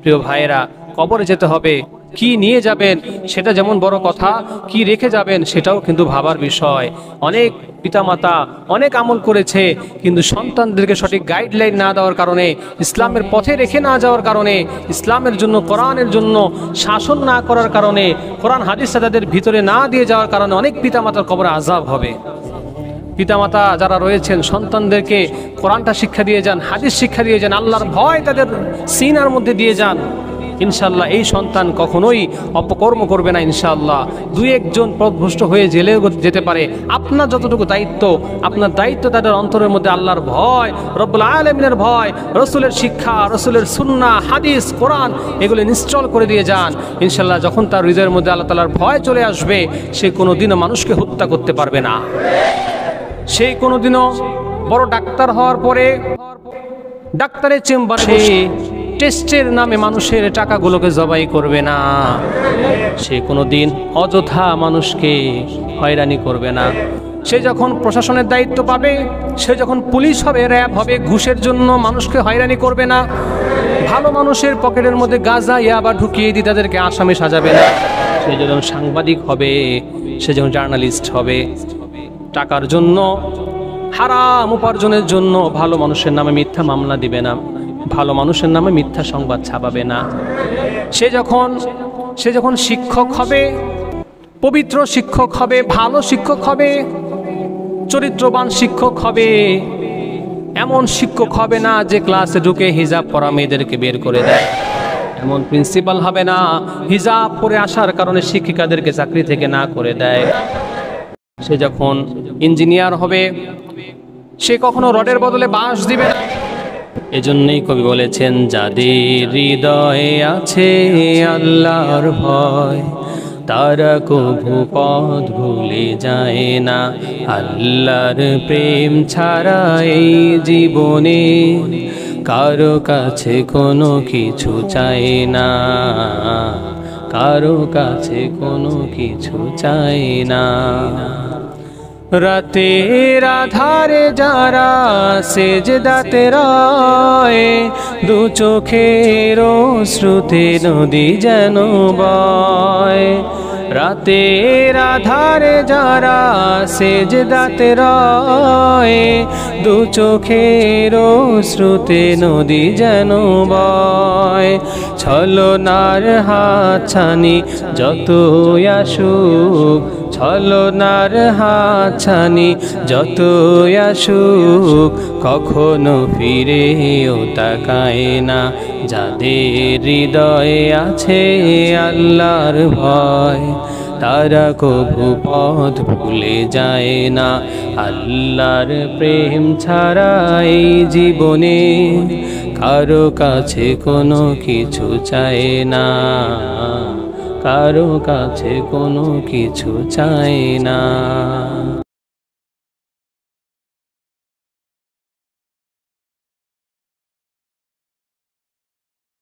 প্রিয় ভাইয়েরা, কবরে যেতে হবে, কি নিয়ে যাবেন সেটা যেমন বড় কথা, কি রেখে যাবেন সেটাও কিন্তু ভাবার বিষয়। অনেক পিতামাতা অনেক আমল করেছে, কিন্তু সন্তানদেরকে সঠিক গাইডলাইন না দেওয়ার কারণে, ইসলামের পথে রেখে না যাওয়ার কারণে, ইসলামের জন্য কোরআনের জন্য শাসন না করার কারণে, কোরআন হাদিস তাদের ভিতরে না দিয়ে যাওয়ার কারণে অনেক পিতামাতার কবরে আযাব হবে। পিতামাতা যারা রয়েছেন সন্তানদেরকে কোরআনটা শিক্ষা দিয়ে যান, হাদিস শিক্ষা দিয়ে যান, আল্লাহর ভয় তাদের সিনার মধ্যে দিয়ে যান। ইনশাআল্লাহ এই সন্তান কখনোই অপকর্ম করবে না। ইনশাআল্লাহ দুই একজন পথভ্রষ্ট হয়ে জেলেও যেতে পারে। আপনার যতটুকু দায়িত্ব, আপনার দায়িত্ব তাদের অন্তরের মধ্যে আল্লাহর ভয়, রব্বুল আলামিনের ভয়, রসুলের শিক্ষা, রসুলের সুন্নাহ, হাদিস, কোরআন এগুলো ইনস্টল করে দিয়ে যান। ইনশাআল্লাহ যখন তার হৃদয়ের মধ্যে আল্লাহ তাআলার ভয় চলে আসবে, সে কোনোদিনও মানুষকে হত্যা করতে পারবে না। সেই কোনোদিনও বড় ডাক্তার হওয়ার পরে ডাক্তারের চেম্বারে টেস্টের নামে মানুষের টাকাগুলোকে জবাই করবে না। সে কোনোদিন অযথা মানুষকে হয়রানি করবে না। সে যখন প্রশাসনের দায়িত্ব পাবে, সে যখন পুলিশ হবে, র্যাব হবে, ঘুষের জন্য মানুষকে হয়রানি করবে না। ভালো মানুষের পকেটের মধ্যে গাঁজা ইয়াবা ঢুকিয়ে দিয়ে তাদেরকে আসামি সাজাবে না। সে যখন সাংবাদিক হবে, সে যখন জার্নালিস্ট হবে, টাকার জন্য, হারাম উপার্জনের জন্য ভালো মানুষের নামে মিথ্যা মামলা দিবে না, ভালো মানুষের নামে মিথ্যা সংবাদ ছাপাবে না। সে যখন শিক্ষক হবে, পবিত্র শিক্ষক হবে, ভালো শিক্ষক হবে, চরিত্রবান শিক্ষক হবে, এমন শিক্ষক হবে না যে ক্লাসে ঢুকে হিজাব পরা মেয়েদেরকে বের করে দেয়। এমন প্রিন্সিপাল হবে না হিজাব পরে আসার কারণে শিক্ষিকাদেরকে চাকরি থেকে না করে দেয়। সে যখন ইঞ্জিনিয়ার হবে, সে কখনো রডের বদলে বাঁশ দিবে না। এজন্যই কবি বলেছেন, যাদের হৃদয়ে আছে আল্লাহর ভয়, তারা কভু পথ ভুলে যায় না। আল্লাহর প্রেম ছাড়া এই জীবনে কারো কাছে কোনো কিছু চায় না, কারো কাছে কোনো কিছু চায় না। রাতের আধারে যারা সেজদাতে রয়, দু চোখের অশ্রুতে নদী যেন বয়। রাতের আধারে যারা সেজদাতে রয়, দু চোখের অশ্রুতে নদী যেন বয়। ছলনার হাতছানি যতই আসুক, ছলনার হাতছানি যতই আসুক, কখনো ফিরেও তাকায় না। যাদের হৃদয়ে আছে আল্লাহর ভয়, তারা কভু পথ ভুলে যায় না। আল্লাহর প্রেম ছাড়া এই জীবনে কারো কাছে কোনো কিছু চায় না, কারো কাছে কোনো কিছু চায় না।